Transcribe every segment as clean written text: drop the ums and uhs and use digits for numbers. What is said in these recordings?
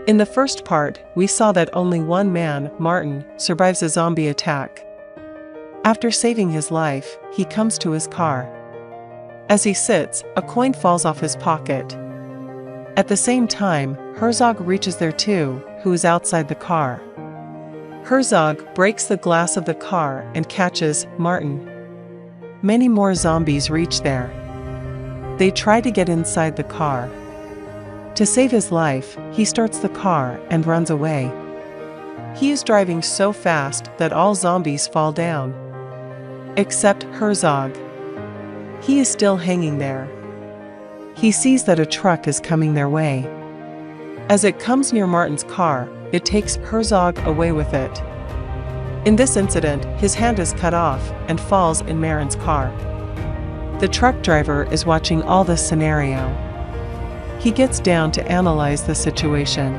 In the first part, we saw that only one man, Martin, survives a zombie attack. After saving his life, he comes to his car. As he sits, a coin falls off his pocket. At the same time, Herzog reaches there too, who is outside the car. Herzog breaks the glass of the car and catches Martin. Many more zombies reach there. They try to get inside the car. To save his life, he starts the car and runs away. He is driving so fast that all zombies fall down. Except Herzog. He is still hanging there. He sees that a truck is coming their way. As it comes near Martin's car, it takes Herzog away with it. In this incident, his hand is cut off and falls in Marin's car. The truck driver is watching all this scenario. He gets down to analyze the situation.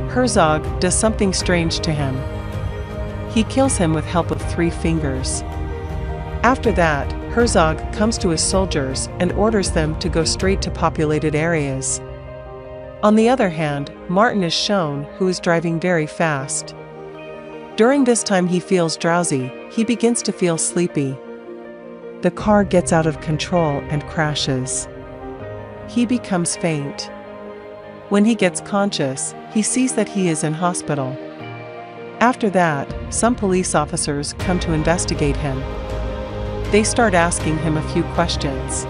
Herzog does something strange to him. He kills him with help of 3 fingers. After that, Herzog comes to his soldiers and orders them to go straight to populated areas. On the other hand, Martin is shown who is driving very fast. During this time he feels drowsy, he begins to feel sleepy. The car gets out of control and crashes. He becomes faint. When he gets conscious, he sees that he is in hospital. After that, some police officers come to investigate him. They start asking him a few questions.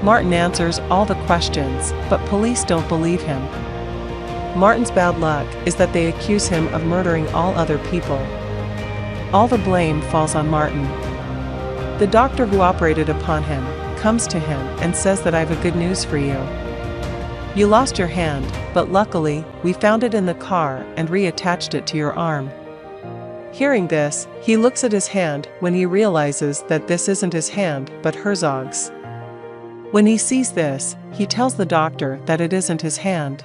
Martin answers all the questions, but police don't believe him. Martin's bad luck is that they accuse him of murdering all other people. All the blame falls on Martin. The doctor who operated upon him comes to him and says that I have a good news for you. You lost your hand, but luckily, we found it in the car and reattached it to your arm. Hearing this, he looks at his hand when he realizes that this isn't his hand but Herzog's. When he sees this, he tells the doctor that it isn't his hand.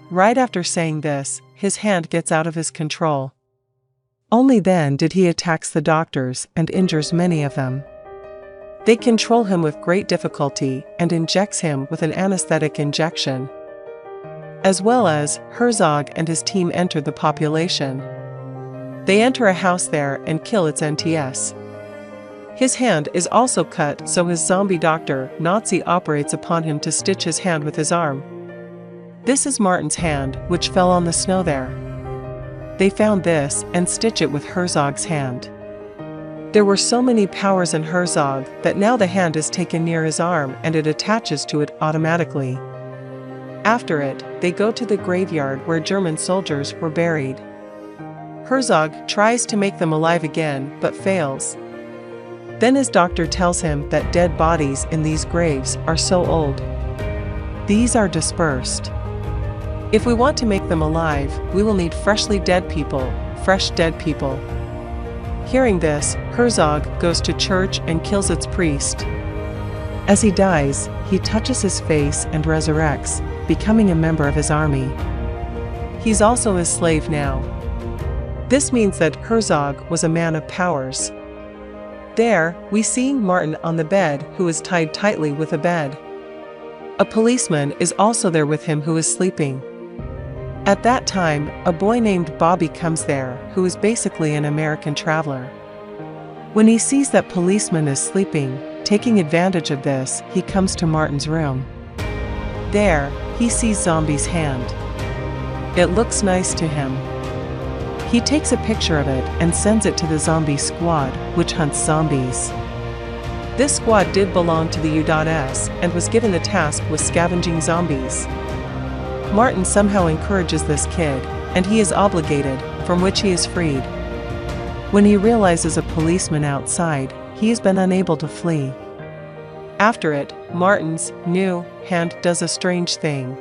Right after saying this, his hand gets out of his control. Only then did he attacks the doctors and injures many of them. They control him with great difficulty and injects him with an anesthetic injection. As well as, Herzog and his team enter the population. They enter a house there and kill its NTS. His hand is also cut, so his zombie doctor, Nazi, operates upon him to stitch his hand with his arm. This is Martin's hand, which fell on the snow there. They found this and stitch it with Herzog's hand. There were so many powers in Herzog that now the hand is taken near his arm and it attaches to it automatically. After it, they go to the graveyard where German soldiers were buried. Herzog tries to make them alive again but fails. Then his doctor tells him that dead bodies in these graves are so old. These are dispersed. If we want to make them alive, we will need freshly dead people, fresh dead people. Hearing this, Herzog goes to church and kills its priest. As he dies, he touches his face and resurrects, becoming a member of his army. He's also his slave now. This means that Herzog was a man of powers. There, we see Martin on the bed who is tied tightly with a bed. A policeman is also there with him who is sleeping. At that time, a boy named Bobby comes there, who is basically an American traveler. When he sees that policeman is sleeping, taking advantage of this, he comes to Martin's room. There, he sees Zombie's hand. It looks nice to him. He takes a picture of it and sends it to the zombie squad, which hunts zombies. This squad did belong to the U.S. and was given the task with scavenging zombies. Martin somehow encourages this kid, and he is obligated, from which he is freed. When he realizes a policeman outside, he has been unable to flee. After it, Martin's new hand does a strange thing.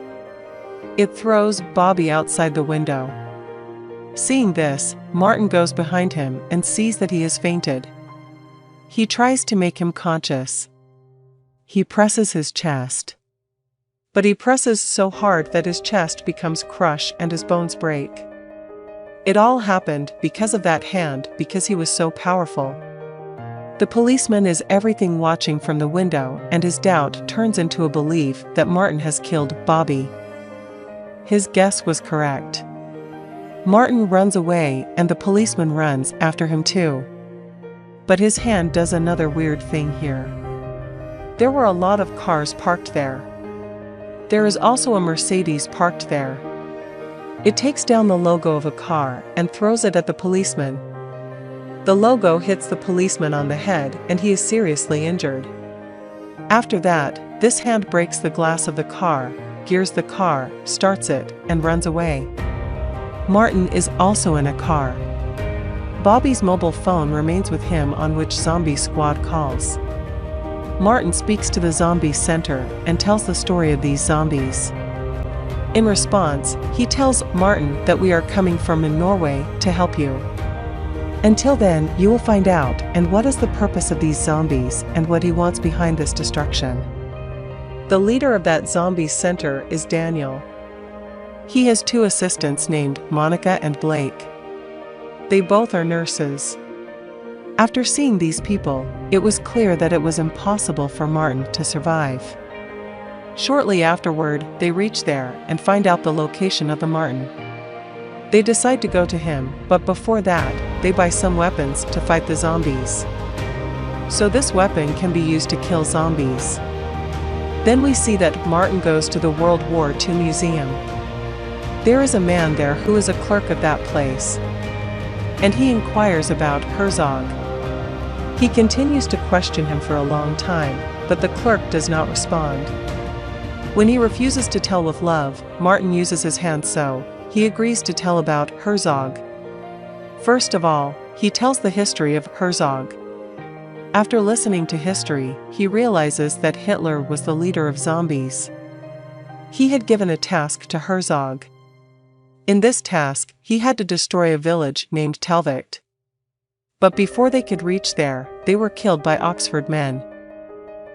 It throws Bobby outside the window. Seeing this, Martin goes behind him and sees that he has fainted. He tries to make him conscious. He presses his chest. But he presses so hard that his chest becomes crushed and his bones break. It all happened because of that hand, because he was so powerful. The policeman is everything watching from the window, and his doubt turns into a belief that Martin has killed Bobby. His guess was correct. Martin runs away and the policeman runs after him too. But his hand does another weird thing here. There were a lot of cars parked there. There is also a Mercedes parked there. It takes down the logo of a car and throws it at the policeman. The logo hits the policeman on the head and he is seriously injured. After that, this hand breaks the glass of the car, gears the car, starts it, and runs away. Martin is also in a car. Bobby's mobile phone remains with him on which Zombie Squad calls. Martin speaks to the zombie center and tells the story of these zombies. In response, he tells Martin that we are coming from in Norway to help you. Until then, you will find out and what is the purpose of these zombies and what he wants behind this destruction. The leader of that zombie center is Daniel. He has two assistants named Monica and Blake. They both are nurses. After seeing these people, it was clear that it was impossible for Martin to survive. Shortly afterward, they reach there and find out the location of the Martin. They decide to go to him, but before that, they buy some weapons to fight the zombies. So this weapon can be used to kill zombies. Then we see that Martin goes to the World War II museum. There is a man there who is a clerk of that place. And he inquires about Herzog. He continues to question him for a long time, but the clerk does not respond. When he refuses to tell with love, Martin uses his hand so he agrees to tell about Herzog. First of all, he tells the history of Herzog. After listening to history, he realizes that Hitler was the leader of zombies. He had given a task to Herzog. In this task, he had to destroy a village named Telvikt. But before they could reach there, they were killed by Oxford men.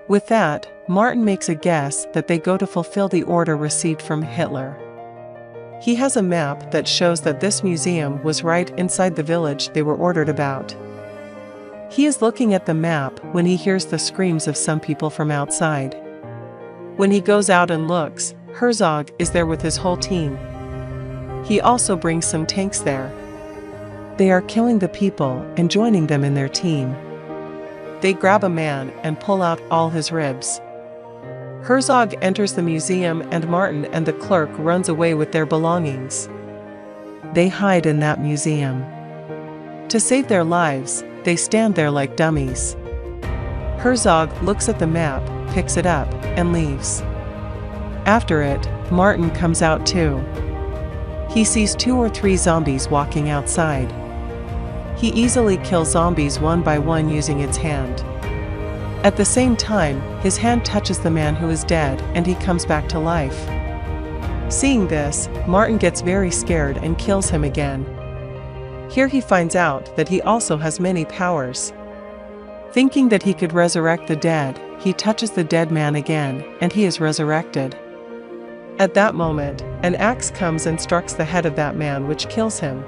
With that, Martin makes a guess that they go to fulfill the order received from Hitler. He has a map that shows that this museum was right inside the village they were ordered about. He is looking at the map when he hears the screams of some people from outside. When he goes out and looks, Herzog is there with his whole team. He also brings some tanks there. They are killing the people and joining them in their team. They grab a man and pull out all his ribs. Herzog enters the museum and Martin and the clerk runs away with their belongings. They hide in that museum. To save their lives, they stand there like dummies. Herzog looks at the map, picks it up, and leaves. After it, Martin comes out too. He sees 2 or 3 zombies walking outside. He easily kills zombies one by one using its hand. At the same time, his hand touches the man who is dead and he comes back to life. Seeing this, Martin gets very scared and kills him again. Here he finds out that he also has many powers. Thinking that he could resurrect the dead, he touches the dead man again, and he is resurrected. At that moment, an axe comes and strikes the head of that man, which kills him.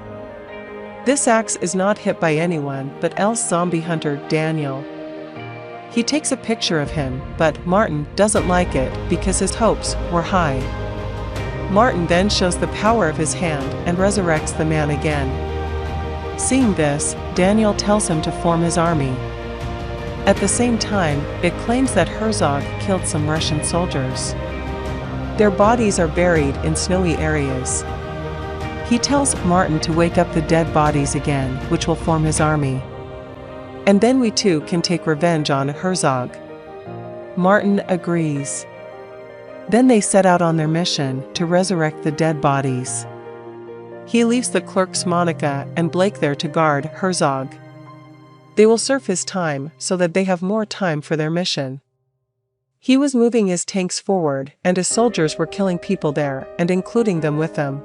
This axe is not hit by anyone but else zombie hunter Daniel. He takes a picture of him, but Martin doesn't like it because his hopes were high. Martin then shows the power of his hand and resurrects the man again. Seeing this, Daniel tells him to form his army. At the same time, it claims that Herzog killed some Russian soldiers. Their bodies are buried in snowy areas. He tells Martin to wake up the dead bodies again, which will form his army. And then we too can take revenge on Herzog. Martin agrees. Then they set out on their mission to resurrect the dead bodies. He leaves the clerks Monica and Blake there to guard Herzog. They will serve his time so that they have more time for their mission. He was moving his tanks forward and his soldiers were killing people there and including them with them.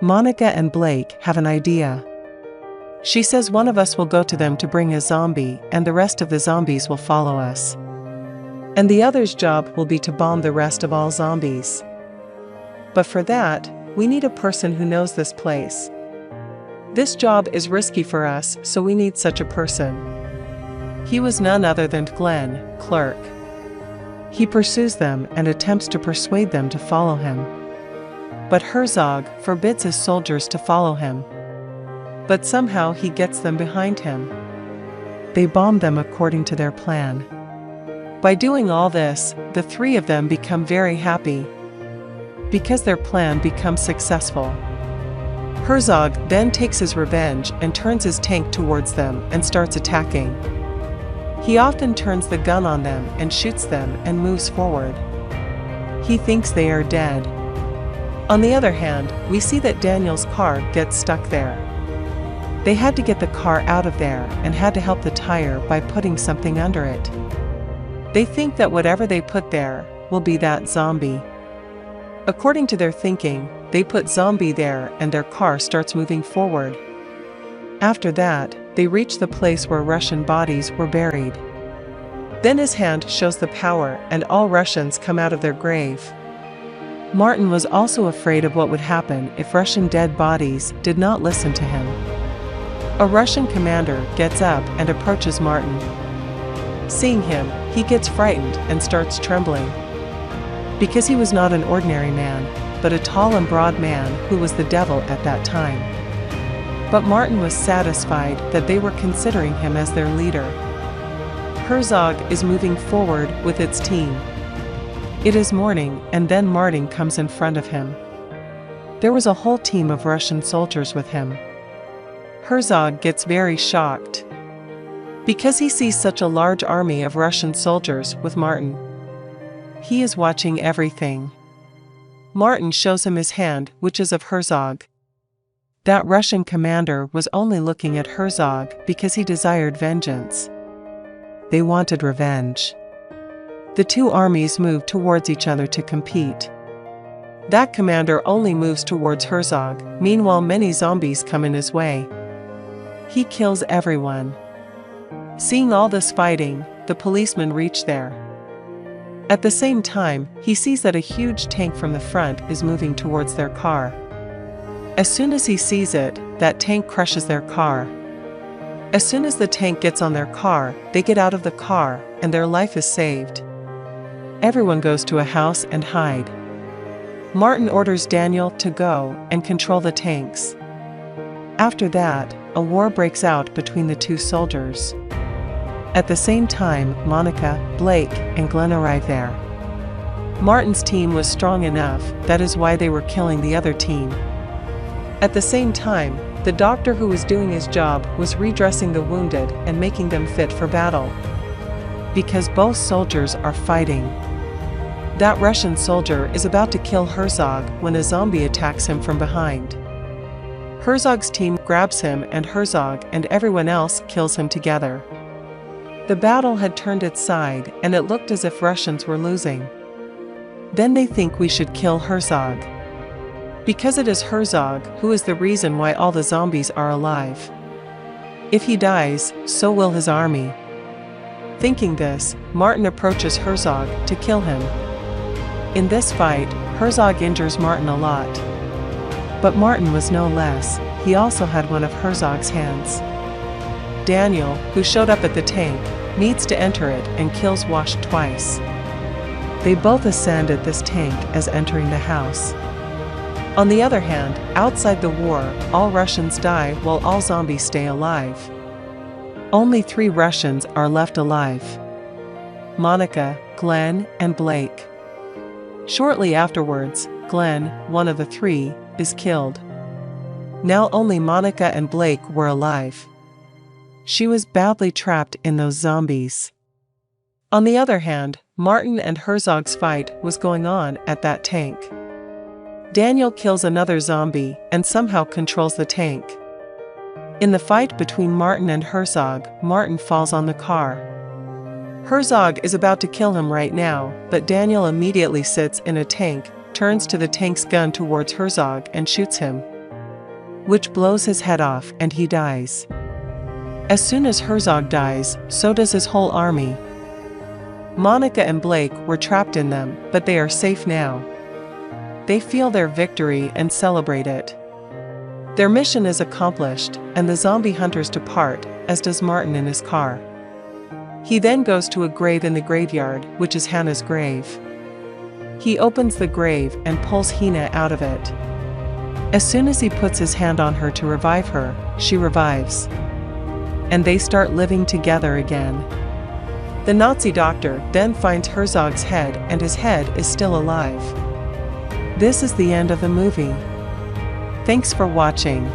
Monica and Blake have an idea. She says one of us will go to them to bring a zombie and the rest of the zombies will follow us. And the other's job will be to bomb the rest of all zombies. But for that, we need a person who knows this place. This job is risky for us, so we need such a person. He was none other than Glenn, clerk. He pursues them and attempts to persuade them to follow him. but Herzog forbids his soldiers to follow him. But somehow he gets them behind him. They bomb them according to their plan. By doing all this, the three of them become very happy, because their plan becomes successful. Herzog then takes his revenge and turns his tank towards them and starts attacking. He often turns the gun on them and shoots them and moves forward. He thinks they are dead. On the other hand, we see that Daniel's car gets stuck there. They had to get the car out of there and had to help the tire by putting something under it. They think that whatever they put there will be that zombie. According to their thinking, they put zombie there and their car starts moving forward. After that, they reach the place where Russian bodies were buried. Then his hand shows the power and all Russians come out of their grave. Martin was also afraid of what would happen if Russian dead bodies did not listen to him. A Russian commander gets up and approaches Martin. Seeing him, he gets frightened and starts trembling. Because he was not an ordinary man, but a tall and broad man who was the devil at that time. But Martin was satisfied that they were considering him as their leader. Herzog is moving forward with its team. It is morning and then Martin comes in front of him. There was a whole team of Russian soldiers with him. Herzog gets very shocked, because he sees such a large army of Russian soldiers with Martin. He is watching everything. Martin shows him his hand, which is of Herzog. That Russian commander was only looking at Herzog because he desired vengeance. They wanted revenge. The two armies moved towards each other to compete. That commander only moves towards Herzog, meanwhile many zombies come in his way. He kills everyone. Seeing all this fighting, the policeman reached there. At the same time, he sees that a huge tank from the front is moving towards their car. As soon as he sees it, that tank crushes their car. As soon as the tank gets on their car, they get out of the car, and their life is saved. Everyone goes to a house and hide. Martin orders Daniel to go and control the tanks. After that, a war breaks out between the two soldiers. At the same time, Monica, Blake, and Glenn arrive there. Martin's team was strong enough, that is why they were killing the other team. At the same time, the doctor who was doing his job was redressing the wounded and making them fit for battle. Because both soldiers are fighting. That Russian soldier is about to kill Herzog when a zombie attacks him from behind. Herzog's team grabs him and Herzog and everyone else kills him together. The battle had turned its side and it looked as if Russians were losing. Then they think we should kill Herzog. Because it is Herzog who is the reason why all the zombies are alive. If he dies, so will his army. Thinking this, Martin approaches Herzog to kill him. In this fight, Herzog injures Martin a lot. But Martin was no less, he also had one of Herzog's hands. Daniel, who showed up at the tank, needs to enter it and kills Wash twice. They both ascend at this tank as entering the house. On the other hand, outside the war, all Russians die while all zombies stay alive. Only 3 Russians are left alive: Monica, Glenn, and Blake. Shortly afterwards, Glenn, one of the 3, is killed. Now only Monica and Blake were alive. She was badly trapped in those zombies. On the other hand, Martin and Herzog's fight was going on at that tank. Daniel kills another zombie and somehow controls the tank. In the fight between Martin and Herzog, Martin falls on the car. Herzog is about to kill him right now, but Daniel immediately sits in a tank, turns to the tank's gun towards Herzog and shoots him, which blows his head off and he dies. As soon as Herzog dies, so does his whole army. Monica and Blake were trapped in them, but they are safe now. They feel their victory and celebrate it. Their mission is accomplished, and the zombie hunters depart, as does Martin in his car. He then goes to a grave in the graveyard, which is Hannah's grave. He opens the grave and pulls Hina out of it. As soon as he puts his hand on her to revive her, she revives. And they start living together again. The Nazi doctor then finds Herzog's head, and his head is still alive. This is the end of the movie. Thanks for watching.